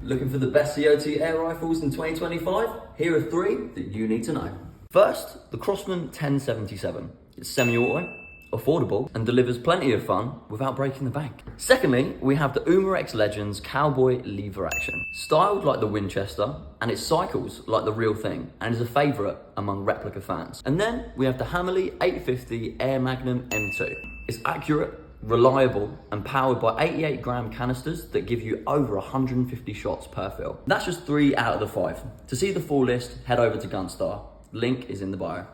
Looking for the best CO₂ air rifles in 2025? Here are 3 that you need to know. First, the Crossman 1077. It's semi-auto, affordable, and delivers plenty of fun without breaking the bank. Secondly, we have the Umarex Legends Cowboy Lever Action. Styled like the Winchester, and it cycles like the real thing, and is a favourite among replica fans. And then we have the Hammerly 850 Air Magnum M2. It's accurate, reliable, and powered by 88 gram canisters that give you over 150 shots per fill. That's just 3 out of the 5. To see the full list, head over to Gunstar. Link is in the bio.